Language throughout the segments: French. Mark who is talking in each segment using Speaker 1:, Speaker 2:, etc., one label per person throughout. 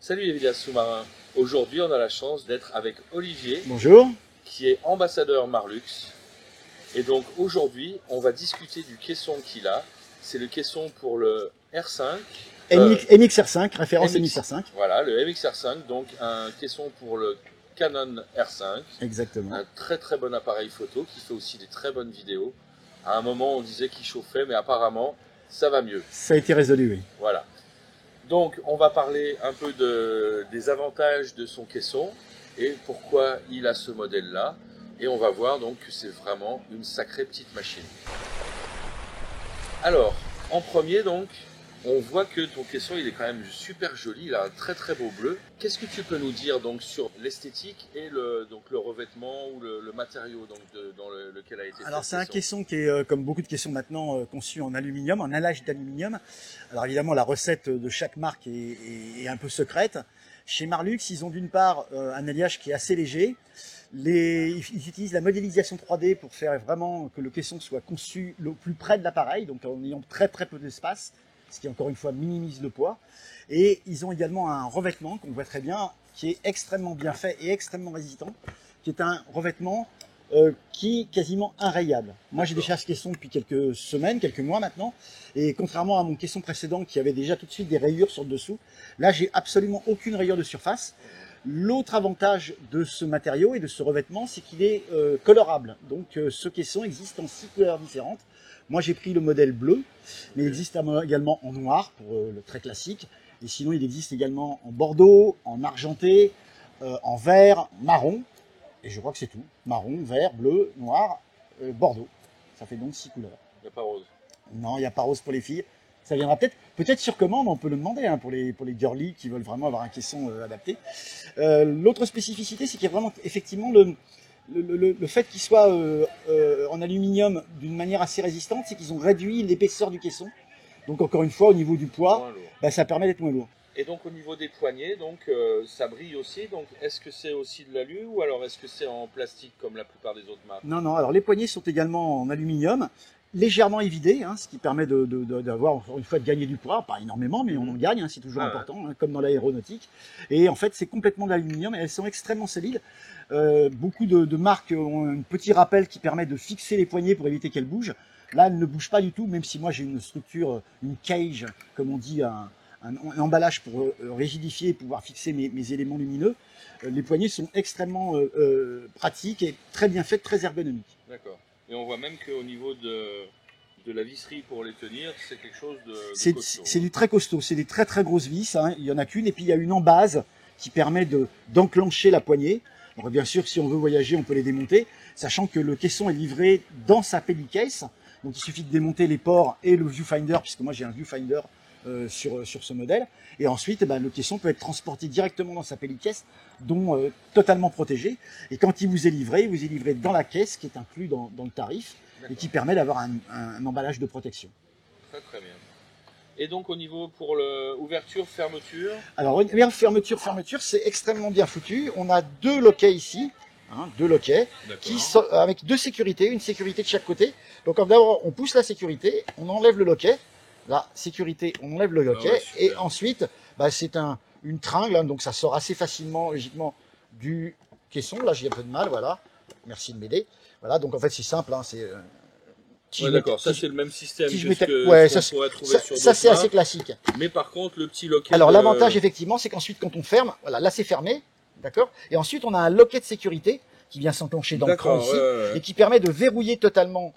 Speaker 1: Salut les villas sous-marins. Aujourd'hui, on a la chance d'être avec Olivier,
Speaker 2: Bonjour.
Speaker 1: qui est ambassadeur Marlux. Et donc aujourd'hui, on va discuter du caisson qu'il a. C'est le caisson pour le R5.
Speaker 2: MXR5, référence MXR5.
Speaker 1: Voilà, le MXR5, donc un caisson pour le Canon R5.
Speaker 2: Exactement.
Speaker 1: Un très très bon appareil photo qui fait aussi des très bonnes vidéos. À un moment, on disait qu'il chauffait, mais apparemment, ça va mieux.
Speaker 2: Ça a été résolu, oui.
Speaker 1: Voilà. Donc, on va parler un peu des avantages de son caisson et pourquoi il a ce modèle-là. Et on va voir donc que c'est vraiment une sacrée petite machine. Alors, en premier donc, on voit que ton caisson il est quand même super joli, il a un très très beau bleu. Qu'est-ce que tu peux nous dire donc sur l'esthétique et le revêtement ou le matériau donc dans lequel a été fait?
Speaker 2: Alors c'est un caisson qui est, comme beaucoup de caissons maintenant, conçu en aluminium, en allage d'aluminium. Alors évidemment la recette de chaque marque est un peu secrète. Chez Marlux, ils ont d'une part un alliage qui est assez léger. Ils utilisent la modélisation 3D pour faire vraiment que le caisson soit conçu le plus près de l'appareil, donc en ayant très très peu d'espace, ce qui encore une fois minimise le poids. Et ils ont également un revêtement qu'on voit très bien, qui est extrêmement bien fait et extrêmement résistant, qui est un revêtement qui est quasiment inrayable. Moi j'ai déjà ce caisson depuis quelques semaines, quelques mois maintenant, et contrairement à mon caisson précédent qui avait déjà tout de suite des rayures sur le dessous, là j'ai absolument aucune rayure de surface. L'autre avantage de ce matériau et de ce revêtement, c'est qu'il est colorable. Donc ce caisson existe en 6 couleurs différentes. Moi j'ai pris le modèle bleu, mais il existe également en noir pour le très classique. Et sinon il existe également en bordeaux, en argenté, en vert, marron. Et je crois que c'est tout. Marron, vert, bleu, noir, bordeaux. Ça fait donc 6 couleurs.
Speaker 1: Il n'y a pas rose.
Speaker 2: Non, il n'y a pas rose pour les filles. Ça viendra peut-être sur commande, on peut le demander hein, pour les girlies qui veulent vraiment avoir un caisson adapté. L'autre spécificité, c'est qu'il y a vraiment effectivement le fait qu'il soit en aluminium d'une manière assez résistante, c'est qu'ils ont réduit l'épaisseur du caisson. Donc encore une fois, au niveau du poids, ça permet d'être moins lourd.
Speaker 1: Et donc au niveau des poignées, donc ça brille aussi. Donc est-ce que c'est aussi de l'alu ou alors est-ce que c'est en plastique comme la plupart des autres marques?
Speaker 2: Non, non. Alors les poignées sont également en aluminium, légèrement évidées, hein, ce qui permet d'avoir encore une fois de gagner du poids, pas énormément, mais on en gagne, hein, c'est toujours important, hein, comme dans l'aéronautique. Et en fait, c'est complètement de l'aluminium et elles sont extrêmement solides. Beaucoup de marques ont un petit rappel qui permet de fixer les poignées pour éviter qu'elles bougent. Là, elles ne bougent pas du tout, même si moi j'ai une structure, une cage, comme on dit, un emballage pour rigidifier et pouvoir fixer mes éléments lumineux. Les poignées sont extrêmement pratiques et très bien faites, très ergonomiques.
Speaker 1: D'accord. Et on voit même qu'au niveau de la visserie pour les tenir, c'est quelque chose de costaud.
Speaker 2: C'est du très costaud, c'est des très très grosses vis, hein. Il n'y en a qu'une, et puis il y a une en base qui permet d'enclencher la poignée. Alors bien sûr, si on veut voyager, on peut les démonter, sachant que le caisson est livré dans sa pellicase. Donc il suffit de démonter les ports et le viewfinder, puisque moi j'ai un viewfinder sur ce modèle. Et ensuite, le caisson peut être transporté directement dans sa pellicase, dont totalement protégé. Et quand il vous est livré dans la caisse qui est inclus dans le tarif et qui permet d'avoir un emballage de protection.
Speaker 1: Très très bien. Et donc au niveau pour l'ouverture, fermeture?
Speaker 2: Alors fermeture, c'est extrêmement bien foutu. On a deux loquets ici. Hein, deux loquets qui sont avec deux sécurités, une sécurité de chaque côté. Donc d'abord on pousse la sécurité, on enlève le loquet, la sécurité, on enlève le loquet et ensuite c'est une tringle, hein, donc ça sort assez facilement, logiquement du caisson. Là j'ai un peu de mal, voilà. Merci de m'aider. Voilà, donc en fait c'est simple, hein, c'est.
Speaker 1: D'accord, ça c'est le même système que ce qu'on pourrait trouver sur
Speaker 2: ça c'est assez classique.
Speaker 1: Mais par contre le petit loquet.
Speaker 2: Alors l'avantage effectivement c'est qu'ensuite quand on ferme, voilà, là c'est fermé. D'accord. Et ensuite, on a un loquet de sécurité qui vient s'enclencher dans le cran ici et qui permet de verrouiller totalement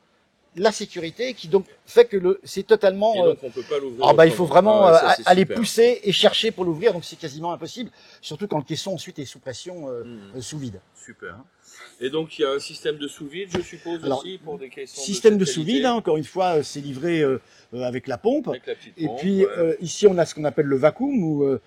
Speaker 2: la sécurité, et qui donc fait que c'est totalement.
Speaker 1: Et donc on peut pas l'ouvrir.
Speaker 2: Il faut vraiment aller pousser et chercher pour l'ouvrir, donc c'est quasiment impossible. Surtout quand le caisson ensuite est sous pression, sous vide.
Speaker 1: Super. Et donc il y a un système de sous-vide, je suppose aussi pour des caissons.
Speaker 2: Système de sous-vide, hein, encore une fois, c'est livré avec la pompe.
Speaker 1: Avec la petite pompe,
Speaker 2: et puis ici on a ce qu'on appelle le vacuum ou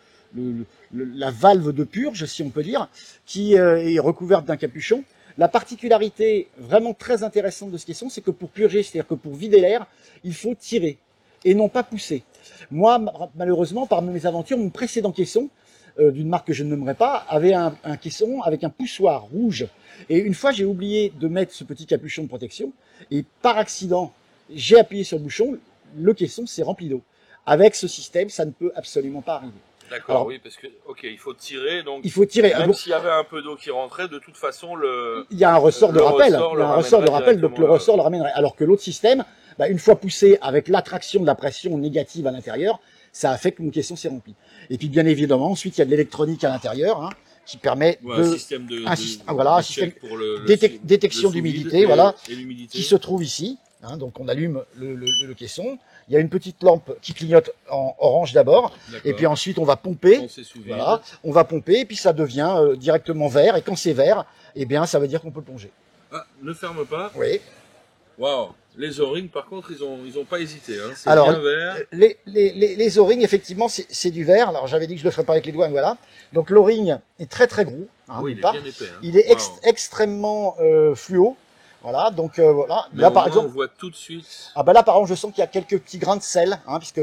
Speaker 2: la valve de purge, si on peut dire, qui est recouverte d'un capuchon. La particularité vraiment très intéressante de ce caisson, c'est que pour purger, c'est-à-dire que pour vider l'air, il faut tirer et non pas pousser. Moi, malheureusement, par mes aventures, mon précédent caisson, d'une marque que je ne nommerai pas, avait un caisson avec un poussoir rouge. Et une fois, j'ai oublié de mettre ce petit capuchon de protection, et par accident, j'ai appuyé sur le bouchon, le caisson s'est rempli d'eau. Avec ce système, ça ne peut absolument pas arriver.
Speaker 1: D'accord,
Speaker 2: Alors,
Speaker 1: oui, parce que, ok, il faut tirer, donc
Speaker 2: il faut tirer.
Speaker 1: même
Speaker 2: Donc,
Speaker 1: s'il y avait un peu d'eau qui rentrait, de toute façon,
Speaker 2: il y a un ressort de
Speaker 1: le
Speaker 2: rappel.
Speaker 1: ressort
Speaker 2: Il y a
Speaker 1: le
Speaker 2: un ressort de
Speaker 1: ramènerait
Speaker 2: rappel, donc le
Speaker 1: directement
Speaker 2: ressort le ramènerait. Alors que l'autre système, bah, une fois poussé avec l'attraction de la pression négative à l'intérieur, ça a fait que mon caisson s'est rempli. Et puis bien évidemment, ensuite il y a de l'électronique à l'intérieur, hein, qui permet
Speaker 1: Ouais,
Speaker 2: de
Speaker 1: un système
Speaker 2: voilà,
Speaker 1: de
Speaker 2: un système
Speaker 1: check pour le
Speaker 2: détection
Speaker 1: sous-vide
Speaker 2: d'humidité, voilà,
Speaker 1: et l'humidité.
Speaker 2: qui se trouve ici. Hein, donc on allume le caisson. Il y a une petite lampe qui clignote en orange d'abord, et puis ensuite on va pomper.
Speaker 1: Quand c'est sous vide.
Speaker 2: Voilà, on va pomper, et puis ça devient directement vert. Et quand c'est vert, eh bien ça veut dire qu'on peut le plonger.
Speaker 1: Ah, ne ferme pas.
Speaker 2: Oui.
Speaker 1: Waouh. Les O-rings, par contre, ils ont pas hésité. Hein. C'est
Speaker 2: Alors,
Speaker 1: bien vert.
Speaker 2: les O-rings, effectivement, c'est du verre. Alors, j'avais dit que je le ferais pas avec les doigts, mais voilà. Donc, l'O-ring est très très gros. Hein,
Speaker 1: Oui, il est
Speaker 2: part.
Speaker 1: bien épais. Hein.
Speaker 2: Il est
Speaker 1: Wow.
Speaker 2: extrêmement fluo. Voilà. Donc, voilà.
Speaker 1: Mais
Speaker 2: Là,
Speaker 1: au
Speaker 2: par
Speaker 1: moins,
Speaker 2: exemple,
Speaker 1: on voit tout de suite.
Speaker 2: ah bah là, par exemple, je sens qu'il y a quelques petits grains de sel, hein, puisque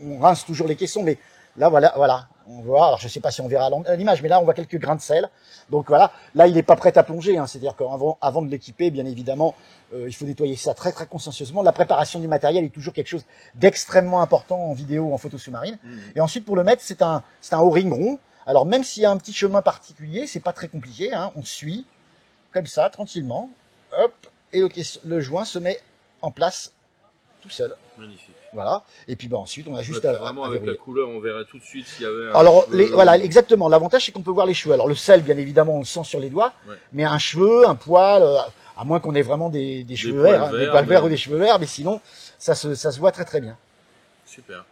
Speaker 2: on rince toujours les caissons, mais là, voilà. On voit, alors je sais pas si on verra à l'image, mais là, on voit quelques grains de sel. Donc voilà, là, il n'est pas prêt à plonger. Hein, c'est-à-dire qu'avant de l'équiper, bien évidemment, il faut nettoyer ça très très consciencieusement. La préparation du matériel est toujours quelque chose d'extrêmement important en vidéo ou en photo sous-marine. Et ensuite, pour le mettre, c'est un O-ring rond. Alors même s'il y a un petit chemin particulier, c'est pas très compliqué. Hein, on suit comme ça, tranquillement. Hop, et le joint se met en place tout seul.
Speaker 1: Magnifique.
Speaker 2: Voilà. Et puis ensuite, on a juste
Speaker 1: vraiment avec la couleur, on verrait tout de suite s'il y avait.
Speaker 2: Alors voilà, exactement. L'avantage, c'est qu'on peut voir les cheveux. Alors le sel, bien évidemment, on le sent sur les doigts, mais un cheveu, un poil, à moins qu'on ait vraiment des cheveux verts, des poils verts ou des cheveux verts, mais sinon, ça se voit très très bien.
Speaker 1: Super.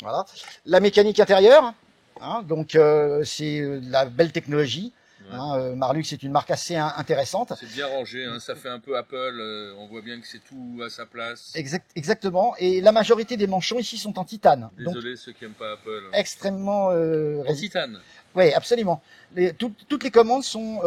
Speaker 2: Voilà. La mécanique intérieure, hein, donc c'est de la belle technologie. Hein, Marlux est une marque assez intéressante.
Speaker 1: C'est bien rangé, hein, ça fait un peu Apple, on voit bien que c'est tout à sa place.
Speaker 2: Exactement, et la majorité des manchons ici sont en titane.
Speaker 1: Désolé
Speaker 2: donc,
Speaker 1: ceux qui n'aiment pas Apple.
Speaker 2: Extrêmement
Speaker 1: en titane.
Speaker 2: Oui, absolument. Toutes les commandes sont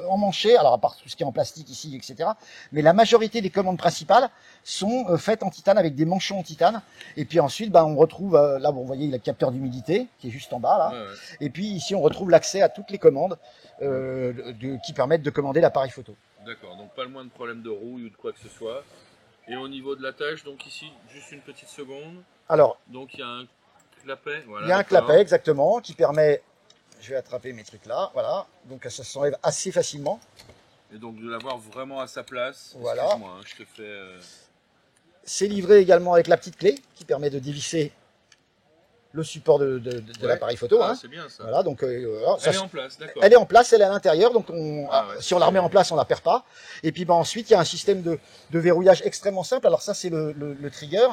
Speaker 2: emmanchées, alors à part tout ce qui est en plastique ici, etc. Mais la majorité des commandes principales sont faites en titane avec des manchons en titane. Et puis ensuite, on retrouve, là vous voyez le capteur d'humidité qui est juste en bas là. Ouais. Et puis ici on retrouve l'accès à toutes les commandes qui permettent de commander l'appareil photo.
Speaker 1: D'accord, donc pas le moins de problème de rouille ou de quoi que ce soit. Et au niveau de l'attache, donc ici, juste une petite seconde.
Speaker 2: Alors,
Speaker 1: donc il y a un clapet. Voilà,
Speaker 2: il y a un clapet exactement qui permet. Je vais attraper mes trucs là, voilà. Donc ça s'enlève assez facilement.
Speaker 1: Et donc de l'avoir vraiment à sa place.
Speaker 2: Voilà.
Speaker 1: Excuse-moi, hein, je te fais.
Speaker 2: C'est livré également avec la petite clé qui permet de dévisser le support de l'appareil photo.
Speaker 1: Ah,
Speaker 2: hein.
Speaker 1: C'est bien ça.
Speaker 2: Voilà, donc
Speaker 1: elle est en place, d'accord.
Speaker 2: Elle est en place, elle est à l'intérieur, donc si on la remet
Speaker 1: bien.
Speaker 2: en place, on la perd pas. Et puis ensuite, il y a un système de verrouillage extrêmement simple. Alors ça, c'est le trigger,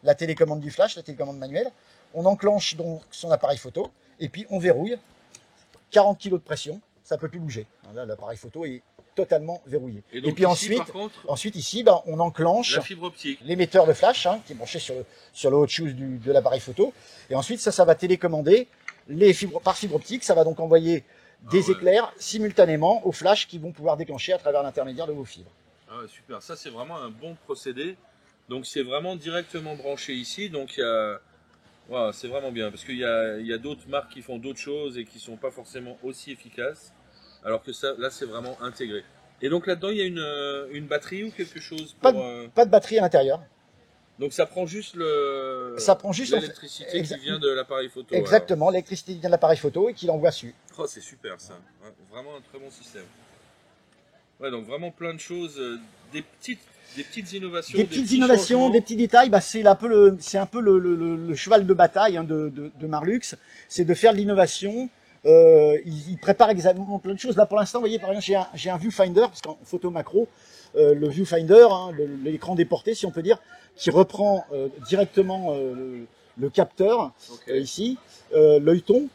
Speaker 2: la télécommande du flash, la télécommande manuelle. On enclenche donc son appareil photo et puis on verrouille. 40 kg de pression, ça ne peut plus bouger. Là, l'appareil photo est totalement verrouillé.
Speaker 1: Et, donc
Speaker 2: puis
Speaker 1: ici,
Speaker 2: ensuite ici, on enclenche
Speaker 1: la fibre optique,
Speaker 2: l'émetteur de flash qui est branché sur le hot shoes de l'appareil photo. Et ensuite, ça va télécommander par fibre optique. Ça va donc envoyer des éclairs simultanément aux flashs qui vont pouvoir déclencher à travers l'intermédiaire de vos fibres.
Speaker 1: Ah ouais, super, ça c'est vraiment un bon procédé. Donc c'est vraiment directement branché ici. Donc il y a... Wow, c'est vraiment bien parce qu'il y a d'autres marques qui font d'autres choses et qui sont pas forcément aussi efficaces, alors que ça, là, c'est vraiment intégré. Et donc là-dedans, il y a une batterie ou quelque chose pour...
Speaker 2: Pas de batterie à l'intérieur.
Speaker 1: Donc ça prend juste l'électricité qui vient de l'appareil photo.
Speaker 2: Exactement, l'électricité qui vient de l'appareil photo et qui l'envoie dessus.
Speaker 1: Oh, c'est super ça, vraiment un très bon système. Ouais, donc vraiment plein de choses, des petites innovations. Des petites
Speaker 2: innovations, des petits détails, c'est un peu le cheval de bataille de Marlux, c'est de faire de l'innovation. Il prépare exactement plein de choses. Là pour l'instant, vous voyez, par exemple, j'ai un viewfinder, parce qu'en photo macro, le viewfinder, l'écran déporté, si on peut dire, qui reprend directement le capteur ici, l'œilleton,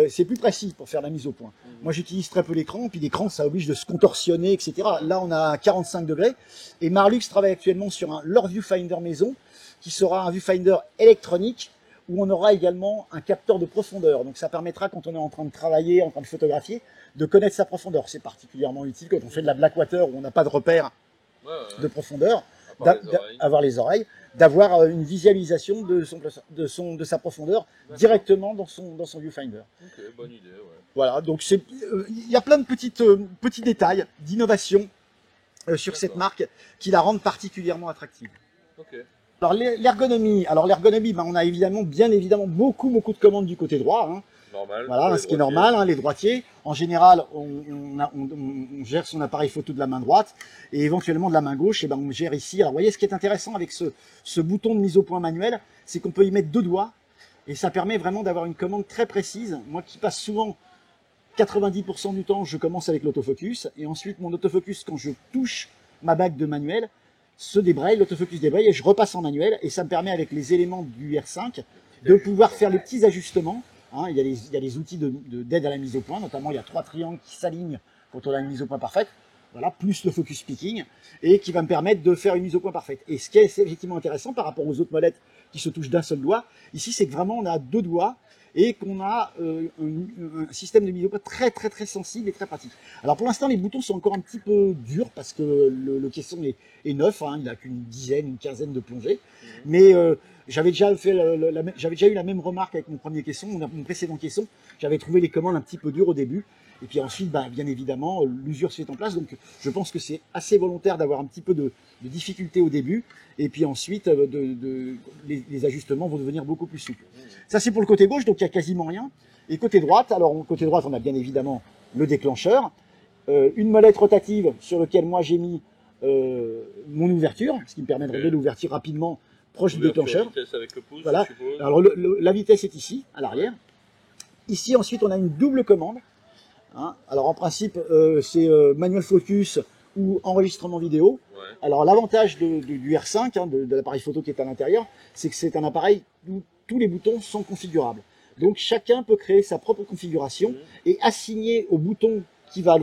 Speaker 2: c'est plus précis pour faire la mise au point. Moi j'utilise très peu l'écran, puis l'écran ça oblige de se contorsionner, etc. Là on a 45 degrés, et Marlux travaille actuellement sur leur viewfinder maison, qui sera un viewfinder électronique, où on aura également un capteur de profondeur. Donc ça permettra, quand on est en train de travailler, en train de photographier, de connaître sa profondeur. C'est particulièrement utile quand on fait de la blackwater, où on n'a pas de repère de profondeur, avoir les oreilles, d'avoir une visualisation de sa profondeur directement dans son viewfinder.
Speaker 1: Ok, bonne idée, ouais.
Speaker 2: Voilà, donc il y a plein de petits détails d'innovation sur cette marque qui la rendent particulièrement attractive.
Speaker 1: Ok.
Speaker 2: Alors l'ergonomie, ben, on a bien évidemment beaucoup de commandes du côté droit, hein.
Speaker 1: Normal.
Speaker 2: Voilà, ce qui est normal, hein, les droitiers. En général, on gère son appareil photo de la main droite et éventuellement de la main gauche, et ben on gère ici. Alors vous voyez, ce qui est intéressant avec ce bouton de mise au point manuel, c'est qu'on peut y mettre 2 doigts et ça permet vraiment d'avoir une commande très précise. Moi qui passe souvent 90% du temps, je commence avec l'autofocus et ensuite mon autofocus, quand je touche ma bague de manuel, se débraye, l'autofocus débraye et je repasse en manuel et ça me permet avec les éléments du R5 de pouvoir faire les petits ajustements. Hein, il y a les outils d'aide à la mise au point, notamment il y a 3 triangles qui s'alignent quand on a une mise au point parfaite, voilà, plus le focus picking, et qui va me permettre de faire une mise au point parfaite. Et ce qui est effectivement intéressant par rapport aux autres molettes qui se touchent d'un seul doigt, ici c'est que vraiment on a 2 doigts, et qu'on a un système de mise au point très sensible et très pratique. Alors pour l'instant les boutons sont encore un petit peu durs parce que le caisson est neuf, hein, il n'a qu'une dizaine, une quinzaine de plongées, mais j'avais déjà eu la même remarque avec mon premier caisson, mon précédent caisson. J'avais trouvé les commandes un petit peu dures au début. Et puis ensuite, bah, bien évidemment, l'usure se fait en place. Donc je pense que c'est assez volontaire d'avoir un petit peu de difficulté au début. Et puis ensuite, les ajustements vont devenir beaucoup plus souples. Ça, c'est pour le côté gauche, donc il n'y a quasiment rien. Et côté droite, alors côté droite, on a bien évidemment le déclencheur. Une molette rotative sur laquelle moi j'ai mis mon ouverture, ce qui me permet de régler l'ouverture rapidement proche du déclencheur.
Speaker 1: Vitesse avec le pouce,
Speaker 2: voilà. Alors la vitesse est ici, à l'arrière. Ici ensuite on a une double commande. Hein. Alors en principe c'est manual focus ou enregistrement vidéo. Ouais. Alors l'avantage du R5, hein, de l'appareil photo qui est à l'intérieur, c'est que c'est un appareil où tous les boutons sont configurables. Donc chacun peut créer sa propre configuration et assigner au bouton qui va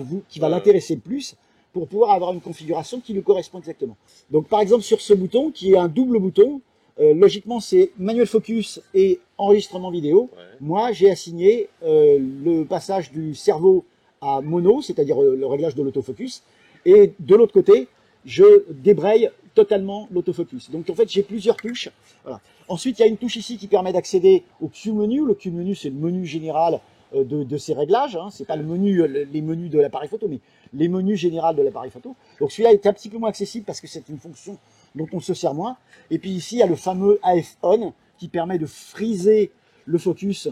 Speaker 2: l'intéresser le plus pour pouvoir avoir une configuration qui lui correspond exactement. Donc par exemple sur ce bouton qui est un double bouton, logiquement c'est manuel focus et enregistrement vidéo. Ouais. Moi j'ai assigné le passage du cerveau à mono, c'est-à-dire le réglage de l'autofocus, et de l'autre côté je débraye totalement l'autofocus. Donc en fait j'ai plusieurs touches. Voilà. Ensuite il y a une touche ici qui permet d'accéder au Q-menu. Le Q-menu c'est le menu général de ces réglages, hein. C'est pas le menu, les menus de l'appareil photo, mais les menus généraux de l'appareil photo. Donc celui-là est un petit peu moins accessible parce que c'est une fonction dont on se sert moins. Et puis ici, il y a le fameux AF On qui permet de friser le focus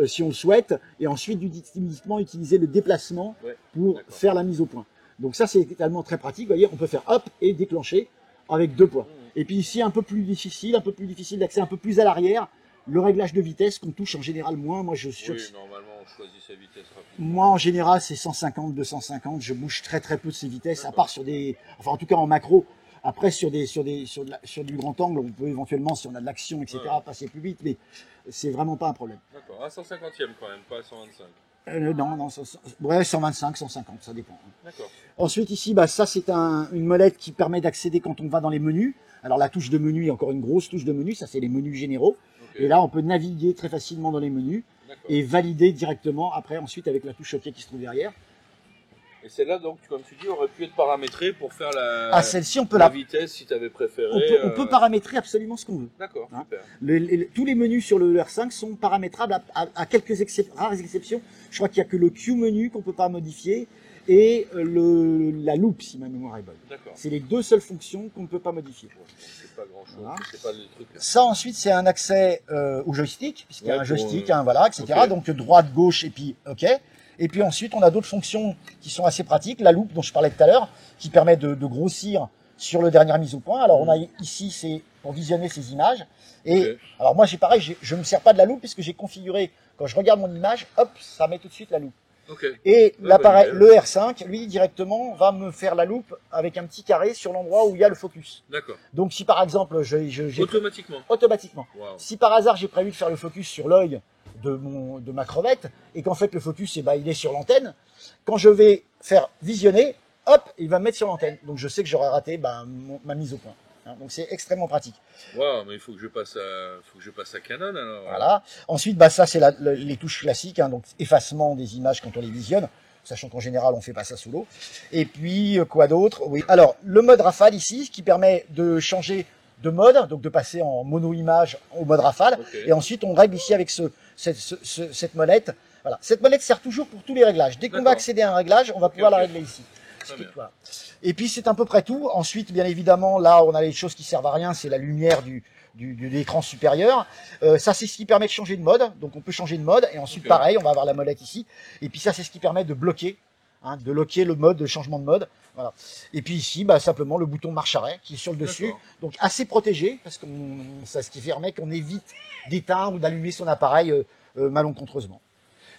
Speaker 2: si on le souhaite, et ensuite uniquement utiliser le déplacement pour faire la mise au point. Donc ça, c'est également très pratique. Vous voyez, on peut faire hop et déclencher avec 2 points. Et puis ici, un peu plus difficile d'accès, un peu plus à l'arrière, le réglage de vitesse qu'on touche en général moins. Moi,
Speaker 1: normalement, on choisit sa vitesse rapidement.
Speaker 2: Moi, en général, c'est 150, 250. Je bouge très peu de ces vitesses, à part sur enfin, en tout cas en macro. Après, sur du grand angle, on peut éventuellement, si on a de l'action, etc., passer plus vite, mais c'est vraiment pas un problème.
Speaker 1: D'accord, à 150e quand même, pas à 125.
Speaker 2: Non, ouais, 125, 150, ça dépend.
Speaker 1: D'accord.
Speaker 2: Ensuite, ici, bah, ça, c'est une molette qui permet d'accéder quand on va dans les menus. Alors, la touche de menu, il y a encore une grosse touche de menu, ça, c'est les menus généraux. Okay. Et là, on peut naviguer très facilement dans les menus et valider directement après, ensuite, avec la touche OK qui se trouve derrière.
Speaker 1: Et celle-là, donc, comme tu dis, aurait pu être paramétrée pour faire celle-ci,
Speaker 2: on peut
Speaker 1: la vitesse si tu avais préféré.
Speaker 2: On peut paramétrer absolument ce qu'on veut.
Speaker 1: D'accord,
Speaker 2: hein.
Speaker 1: Super.
Speaker 2: Tous les menus sur le R5 sont paramétrables à quelques rares exceptions. Je crois qu'il n'y a que le Q-menu qu'on ne peut pas modifier et la loupe, si ma mémoire est bonne. C'est les 2 seules fonctions qu'on ne peut pas modifier.
Speaker 1: Bon, c'est pas grand-chose, voilà. C'est pas le truc.
Speaker 2: Ça, ensuite, c'est un accès au joystick, puisqu'il y a un joystick, hein, voilà, etc. Okay. Donc droite, gauche, et puis OK. Et puis ensuite, on a d'autres fonctions qui sont assez pratiques. La loupe dont je parlais tout à l'heure, qui permet de grossir sur le dernier mise au point. Alors on a ici, c'est pour visionner ces images. Et alors moi, pareil, je ne me sers pas de la loupe puisque j'ai configuré, quand je regarde mon image, hop, ça met tout de suite la loupe. Et l'appareil, le R5, lui, directement, va me faire la loupe avec un petit carré sur l'endroit où il y a le focus.
Speaker 1: D'accord.
Speaker 2: Donc si par exemple,
Speaker 1: Automatiquement.
Speaker 2: Wow. Si par hasard, j'ai prévu de faire le focus sur l'œil de ma crevette et qu'en fait le focus il est sur l'antenne, quand je vais faire visionner, hop, il va me mettre sur l'antenne. Donc je sais que j'aurai raté ma mise au point. Hein, donc c'est extrêmement pratique.
Speaker 1: Waouh, mais il faut que je passe à Canon alors.
Speaker 2: Voilà. Ensuite, ça c'est les touches classiques, hein, donc effacement des images quand on les visionne, sachant qu'en général on fait pas ça sous l'eau. Et puis quoi d'autre? Oui. Alors le mode rafale ici, qui permet de changer de mode, donc de passer en mono-image au mode rafale, et ensuite on règle ici avec cette molette. Voilà. Cette molette sert toujours pour tous les réglages. Dès qu'on va accéder à un réglage, on va pouvoir la régler ici. Et puis c'est à peu près tout. Ensuite, bien évidemment, là on a les choses qui servent à rien, c'est la lumière de l'écran supérieur. Ça, c'est ce qui permet de changer de mode. Donc, on peut changer de mode. Et ensuite, pareil, on va avoir la molette ici. Et puis ça, c'est ce qui permet de bloquer, hein, de locker le mode, de changement de mode. Voilà. Et puis ici, bah, simplement le bouton marche arrêt qui est sur le dessus. Donc, assez protégé, parce que ça, ce qui permet qu'on évite d'éteindre ou d'allumer son appareil malencontreusement.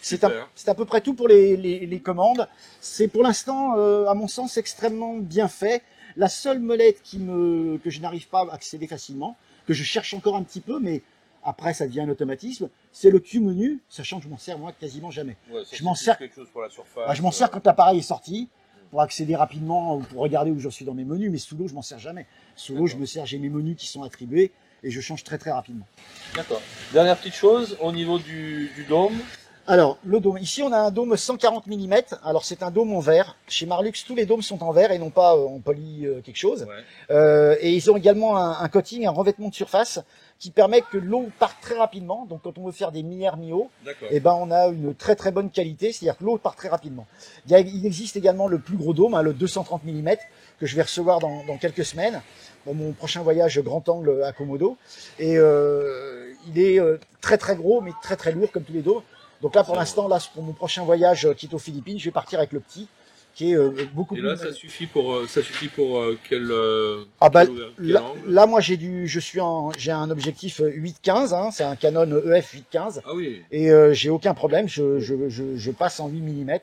Speaker 2: C'est à peu près tout pour les commandes. C'est pour l'instant, à mon sens, extrêmement bien fait. La seule molette que je n'arrive pas à accéder facilement, que je cherche encore un petit peu, mais après ça devient un automatisme, c'est le Q-menu, sachant que je m'en sers moi quasiment jamais.
Speaker 1: Ouais,
Speaker 2: je m'en sers
Speaker 1: quelque chose pour la surface.
Speaker 2: Je m'en sers quand l'appareil est sorti, pour accéder rapidement ou pour regarder où je suis dans mes menus, mais sous l'eau je m'en sers jamais. Sous l'eau je me sers, j'ai mes menus qui sont attribués et je change très rapidement.
Speaker 1: D'accord. Dernière petite chose, au niveau du dôme.
Speaker 2: Alors, le dôme. Ici, on a un dôme 140 mm. Alors, c'est un dôme en verre. Chez Marlux, tous les dômes sont en verre et non pas en poly quelque chose. Ouais. Et ils ont également un coating, un revêtement de surface qui permet que l'eau parte très rapidement. Donc, quand on veut faire des mi-air, mi-eau, eh ben, on a une très bonne qualité. C'est-à-dire que l'eau part très rapidement. Il existe également le plus gros dôme, hein, le 230 mm, que je vais recevoir dans quelques semaines. Dans mon prochain voyage grand angle à Komodo. Et il est très gros, mais très lourd comme tous les dômes. Donc là, pour l'instant, là, pour mon prochain voyage qui est aux Philippines, je vais partir avec le petit, qui est beaucoup plus.
Speaker 1: Et là, ça suffit pour quel
Speaker 2: là, moi, j'ai un objectif 8-15, hein, c'est un Canon EF 8-15.
Speaker 1: Ah oui.
Speaker 2: Et j'ai aucun problème, je passe en 8 mm.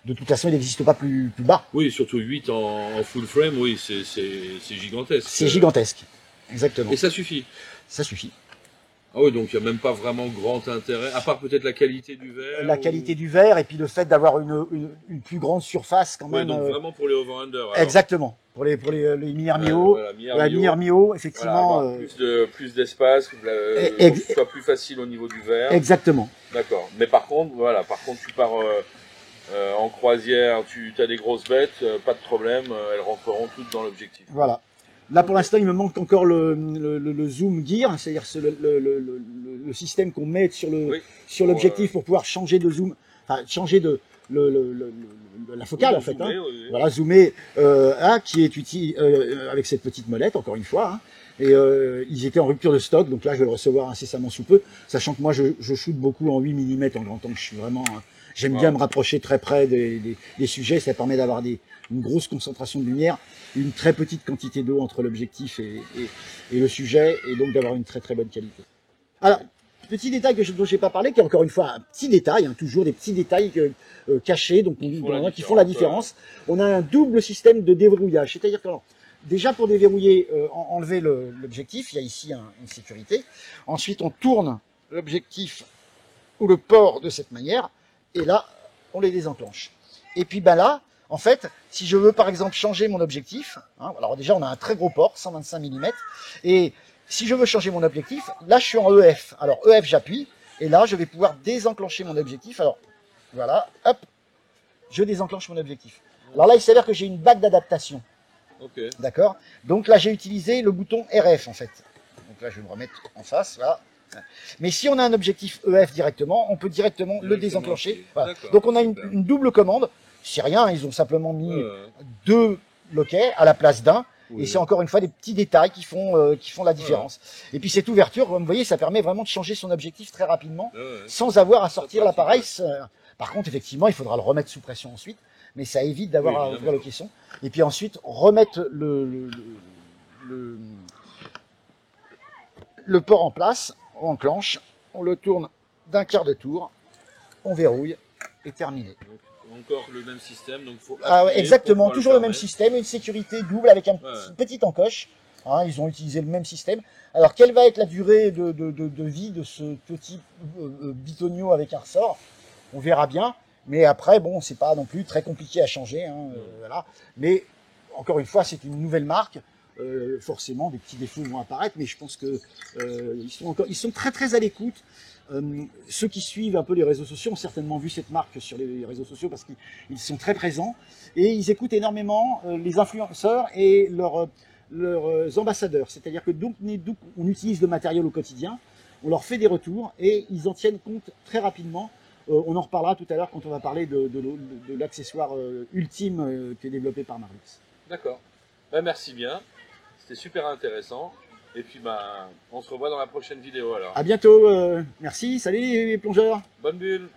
Speaker 2: De toute façon, il n'existe pas plus bas.
Speaker 1: Oui, surtout 8 en full frame, oui, c'est gigantesque.
Speaker 2: C'est gigantesque, exactement.
Speaker 1: Et ça suffit.
Speaker 2: Ça suffit.
Speaker 1: Ah oui, donc il n'y a même pas vraiment grand intérêt, à part peut-être la qualité du verre.
Speaker 2: La qualité du verre et puis le fait d'avoir une plus grande surface quand même.
Speaker 1: Donc vraiment pour les over-under.
Speaker 2: Exactement. Pour les mi-air, mi-haut. Mi-air, mi-haut, effectivement.
Speaker 1: Voilà, plus d'espace, que ce soit plus facile au niveau du verre.
Speaker 2: Exactement.
Speaker 1: D'accord. Mais par contre, tu pars en croisière, tu as des grosses bêtes, pas de problème, elles rentreront toutes dans l'objectif.
Speaker 2: Voilà. Là, pour l'instant, il me manque encore le zoom gear, c'est-à-dire le système qu'on met sur l'objectif pour pouvoir changer de zoom, enfin changer de la focale en fait.
Speaker 1: Zoomer,
Speaker 2: Voilà, zoomer, qui est utile avec cette petite molette, encore une fois. Hein. Et ils étaient en rupture de stock, donc là, je vais le recevoir incessamment sous peu, sachant que moi, je shoot beaucoup en 8 mm en grand angle. Je suis vraiment, j'aime bien me rapprocher très près des sujets. Ça permet d'avoir une grosse concentration de lumière, une très petite quantité d'eau entre l'objectif et le sujet, et donc d'avoir une très bonne qualité. Alors, petit détail dont j'ai pas parlé, qui est encore une fois un petit détail, hein, toujours des petits détails cachés, donc qui font la différence. On a un double système de déverrouillage, c'est-à-dire que déjà pour déverrouiller, enlever l'objectif, il y a ici une sécurité. Ensuite, on tourne l'objectif ou le port de cette manière, et là, on les désenclenche. Et puis là, en fait, si je veux par exemple changer mon objectif, hein, alors déjà on a un très gros port, 125 mm, et si je veux changer mon objectif, là je suis en EF. Alors EF j'appuie, et là je vais pouvoir désenclencher mon objectif. Alors voilà, hop, je désenclenche mon objectif. Alors là il s'avère que j'ai une bague d'adaptation.
Speaker 1: Okay.
Speaker 2: D'accord. Donc là j'ai utilisé le bouton RF en fait. Donc là je vais me remettre en face, voilà. Mais si on a un objectif EF directement, on peut directement le désenclencher. Voilà. Donc on a une double commande. C'est rien, ils ont simplement mis 2 loquets à la place d'un. Oui. Et c'est encore une fois des petits détails qui font la différence. Et puis cette ouverture, comme vous voyez, ça permet vraiment de changer son objectif très rapidement, sans avoir à sortir l'appareil. Par contre, effectivement, il faudra le remettre sous pression ensuite, mais ça évite d'avoir à ouvrir le caisson. Et puis ensuite, remettre le port en place, on enclenche, on le tourne d'un quart de tour, on verrouille et terminé.
Speaker 1: Encore le même système, donc faut
Speaker 2: exactement, toujours le même système, une sécurité double avec une petite encoche. Hein, ils ont utilisé le même système. Alors, quelle va être la durée de vie de ce petit bitonio avec un ressort? On verra bien. Mais après, bon, c'est pas non plus très compliqué à changer. Hein, voilà. Mais encore une fois, c'est une nouvelle marque. Forcément, des petits défauts vont apparaître, mais je pense que ils sont très à l'écoute. Ceux qui suivent un peu les réseaux sociaux ont certainement vu cette marque sur les réseaux sociaux parce qu'ils sont très présents et ils écoutent énormément les influenceurs et leurs ambassadeurs. C'est-à-dire que donc on utilise le matériel au quotidien, on leur fait des retours et ils en tiennent compte très rapidement. On en reparlera tout à l'heure quand on va parler de l'accessoire ultime qui est développé par Marlux.
Speaker 1: D'accord. Ben, merci bien. C'était super intéressant. Et puis on se revoit dans la prochaine vidéo alors.
Speaker 2: À bientôt. Merci. Salut les plongeurs.
Speaker 1: Bonne bulle.